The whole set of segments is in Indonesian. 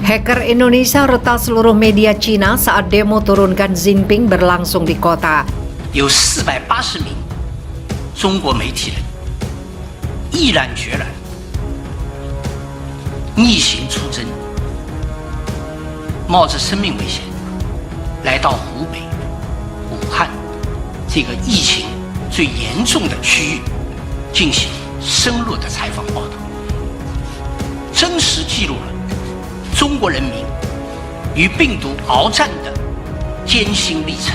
Hacker Indonesia retas seluruh media Cina saat demo turunkan Jinping berlangsung di kota. 有480名中国媒体人毅然决然逆行出征，冒着生命危险来到湖北武汉这个疫情最严重的区域进行深入的采访报道，真实记录了中国人民与病毒鏖战的艰辛历程。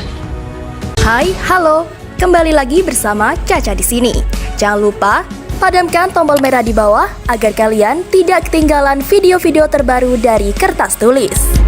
Hai, halo. Kembali lagi bersama Caca di sini. Jangan lupa padamkan tombol merah di bawah agar kalian tidak ketinggalan video-video terbaru dari Kertas Tulis.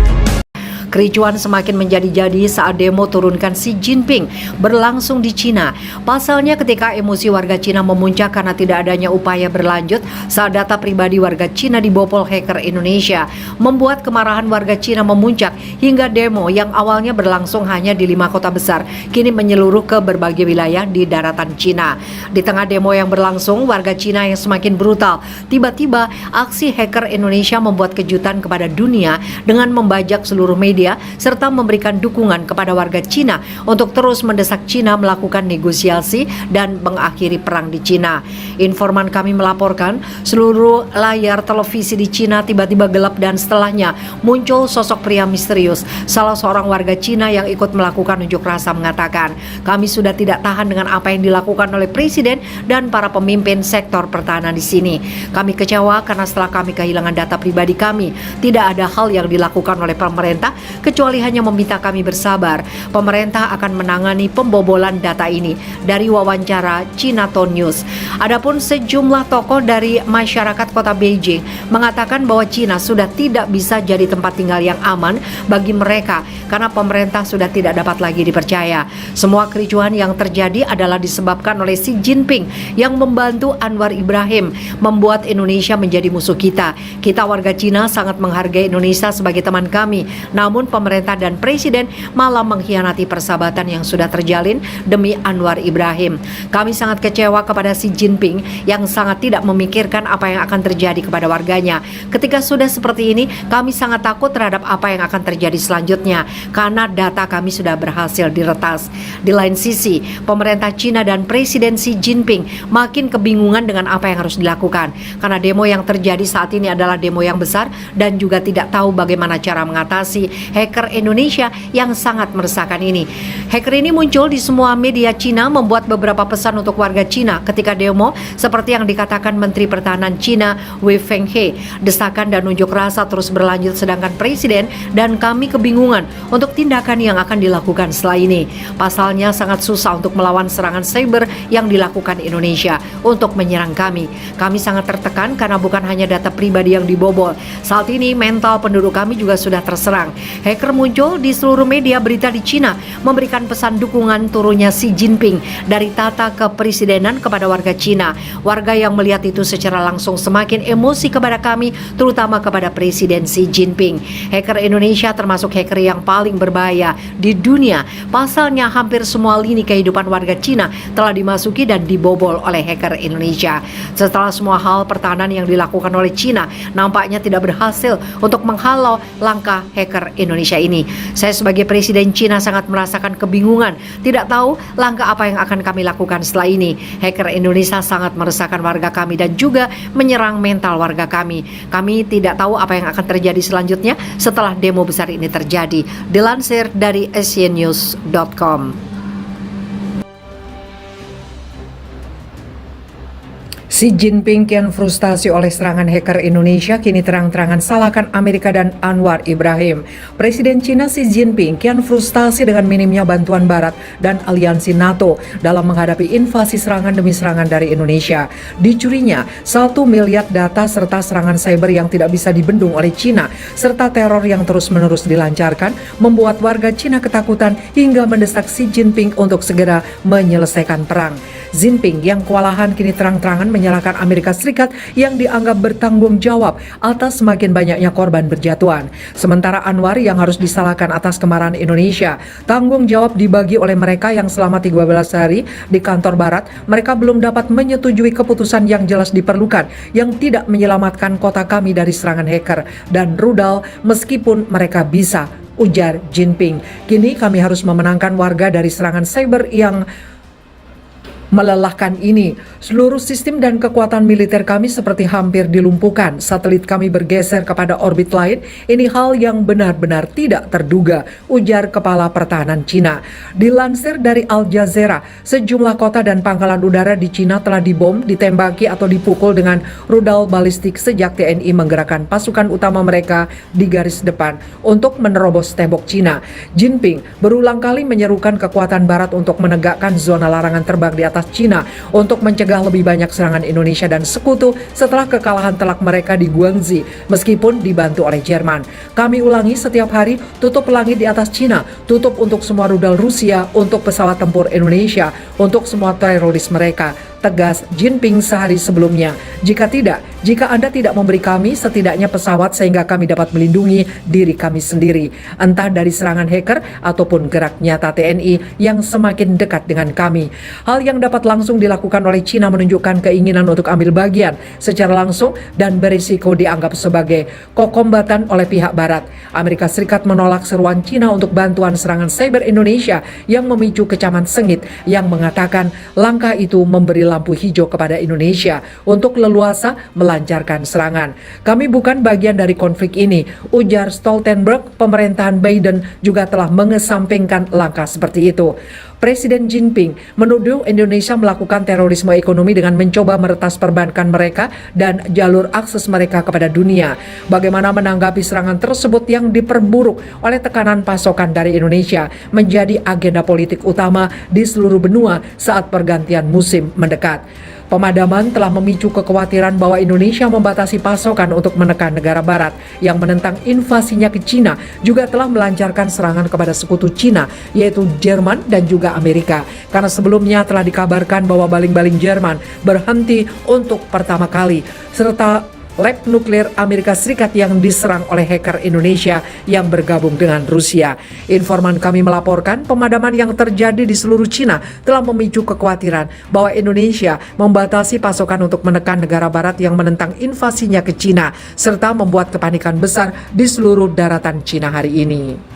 Kericuan semakin menjadi-jadi saat demo turunkan Xi Jinping berlangsung di Cina. Pasalnya ketika emosi warga Cina memuncak karena tidak adanya upaya berlanjut saat data pribadi warga Cina dibobol hacker Indonesia, membuat kemarahan warga Cina memuncak hingga demo yang awalnya berlangsung hanya di 5 kota besar kini menyeluruh ke berbagai wilayah di daratan Cina. Di tengah demo yang berlangsung, warga Cina yang semakin brutal, tiba-tiba aksi hacker Indonesia membuat kejutan kepada dunia dengan membajak seluruh media serta memberikan dukungan kepada warga Cina untuk terus mendesak Cina melakukan negosiasi dan mengakhiri perang di Cina. Informan kami melaporkan seluruh layar televisi di Cina tiba-tiba gelap dan setelahnya muncul sosok pria misterius. Salah seorang warga Cina yang ikut melakukan unjuk rasa mengatakan, "Kami sudah tidak tahan dengan apa yang dilakukan oleh presiden dan para pemimpin sektor pertahanan di sini. Kami kecewa karena setelah kami kehilangan data pribadi kami, tidak ada hal yang dilakukan oleh pemerintah kecuali hanya meminta kami bersabar. Pemerintah akan menangani pembobolan data ini." Dari wawancara Cinaton News. Adapun sejumlah tokoh dari masyarakat kota Beijing mengatakan bahwa Cina sudah tidak bisa jadi tempat tinggal yang aman bagi mereka karena pemerintah sudah tidak dapat lagi dipercaya. Semua kericuhan yang terjadi adalah disebabkan oleh Xi Jinping yang membantu Anwar Ibrahim membuat Indonesia menjadi musuh kita. Kita warga Cina sangat menghargai Indonesia sebagai teman kami, namun pemerintah dan presiden malah mengkhianati persahabatan yang sudah terjalin demi Anwar Ibrahim. Kami sangat kecewa kepada Xi Jinping yang sangat tidak memikirkan apa yang akan terjadi kepada warganya. Ketika sudah seperti ini, kami sangat takut terhadap apa yang akan terjadi selanjutnya karena data kami sudah berhasil diretas. Di lain sisi, pemerintah Cina dan Presiden Xi Jinping makin kebingungan dengan apa yang harus dilakukan karena demo yang terjadi saat ini adalah demo yang besar dan juga tidak tahu bagaimana cara mengatasi hacker Indonesia yang sangat meresahkan ini. Hacker ini muncul di semua media Cina membuat beberapa pesan untuk warga Cina ketika demo seperti yang dikatakan Menteri Pertahanan Cina Wei Fenghe. Desakan dan unjuk rasa terus berlanjut sedangkan presiden dan kami kebingungan untuk tindakan yang akan dilakukan setelah ini. Pasalnya sangat susah untuk melawan serangan cyber yang dilakukan Indonesia untuk menyerang kami. Kami sangat tertekan karena bukan hanya data pribadi yang dibobol. Saat ini mental penduduk kami juga sudah terserang. Hacker muncul di seluruh media berita di Cina memberikan pesan dukungan turunnya Xi Jinping dari tata kepresidenan kepada warga Cina. Warga yang melihat itu secara langsung semakin emosi kepada kami, terutama kepada Presiden Xi Jinping. Hacker Indonesia termasuk hacker yang paling berbahaya di dunia. Pasalnya hampir semua lini kehidupan warga Cina telah dimasuki dan dibobol oleh hacker Indonesia. Setelah semua hal pertahanan yang dilakukan oleh Cina nampaknya tidak berhasil untuk menghalau langkah hacker Indonesia ini. Saya sebagai Presiden Cina sangat merasakan kebingungan, tidak tahu langkah apa yang akan kami lakukan setelah ini. Hacker Indonesia sangat meresahkan warga kami dan juga menyerang mental warga kami. Kami tidak tahu apa yang akan terjadi selanjutnya setelah demo besar ini terjadi. Dilansir dari asiannews.com. Xi Jinping kian frustasi oleh serangan hacker Indonesia, kini terang-terangan salahkan Amerika dan Anwar Ibrahim. Presiden Cina Xi Jinping kian frustasi dengan minimnya bantuan Barat dan aliansi NATO dalam menghadapi invasi serangan demi serangan dari Indonesia. Dicurinya 1 miliar data serta serangan cyber yang tidak bisa dibendung oleh Cina, serta teror yang terus-menerus dilancarkan, membuat warga Cina ketakutan hingga mendesak Xi Jinping untuk segera menyelesaikan perang. Jinping yang kewalahan kini terang-terangan menyalahkan menyalahkan Amerika Serikat yang dianggap bertanggung jawab atas semakin banyaknya korban berjatuhan. Sementara Anwar yang harus disalahkan atas kemarahan Indonesia. Tanggung jawab dibagi oleh mereka yang selama 13 hari di kantor barat, mereka belum dapat menyetujui keputusan yang jelas diperlukan yang tidak menyelamatkan kota kami dari serangan hacker dan rudal meskipun mereka bisa, ujar Jinping. Kini kami harus memenangkan warga dari serangan cyber yang melelahkan ini. Seluruh sistem dan kekuatan militer kami seperti hampir dilumpuhkan. Satelit kami bergeser kepada orbit lain. Ini hal yang benar-benar tidak terduga, ujar Kepala Pertahanan Cina. Dilansir dari Al Jazeera, sejumlah kota dan pangkalan udara di Cina telah dibom, ditembaki atau dipukul dengan rudal balistik sejak TNI menggerakkan pasukan utama mereka di garis depan untuk menerobos tembok Cina. Jinping berulang kali menyerukan kekuatan Barat untuk menegakkan zona larangan terbang di atas Cina untuk mencegah lebih banyak serangan Indonesia dan sekutu setelah kekalahan telak mereka di Guangxi meskipun dibantu oleh Jerman. Kami ulangi setiap hari, tutup langit di atas Cina, tutup untuk semua rudal Rusia, untuk pesawat tempur Indonesia, untuk semua teroris mereka, tegas Jinping sehari sebelumnya. Jika Anda tidak memberi kami setidaknya pesawat sehingga kami dapat melindungi diri kami sendiri, entah dari serangan hacker ataupun gerak nyata TNI yang semakin dekat dengan kami. Hal yang dapat langsung dilakukan oleh Cina menunjukkan keinginan untuk ambil bagian secara langsung dan berisiko dianggap sebagai kokombatan oleh pihak Barat. Amerika Serikat menolak seruan Cina untuk bantuan serangan cyber Indonesia yang memicu kecaman sengit yang mengatakan langkah itu memberi lampu hijau kepada Indonesia untuk leluasa melancarkan serangan. Kami bukan bagian dari konflik ini, ujar Stoltenberg. Pemerintahan Biden juga telah mengesampingkan langkah seperti itu. Presiden Jinping menuduh Indonesia melakukan terorisme ekonomi dengan mencoba meretas perbankan mereka dan jalur akses mereka kepada dunia. Bagaimana menanggapi serangan tersebut yang diperburuk oleh tekanan pasokan dari Indonesia menjadi agenda politik utama di seluruh benua saat pergantian musim mendekat. Pemadaman telah memicu kekhawatiran bahwa Indonesia membatasi pasokan untuk menekan negara barat yang menentang invasinya ke Cina, juga telah melancarkan serangan kepada sekutu Cina yaitu Jerman dan juga Amerika. Karena sebelumnya telah dikabarkan bahwa baling-baling Jerman berhenti untuk pertama kali, serta lab nuklir Amerika Serikat yang diserang oleh hacker Indonesia yang bergabung dengan Rusia. Informan kami melaporkan pemadaman yang terjadi di seluruh Cina telah memicu kekhawatiran bahwa Indonesia membatasi pasokan untuk menekan negara barat yang menentang invasinya ke Cina, serta membuat kepanikan besar di seluruh daratan Cina hari ini.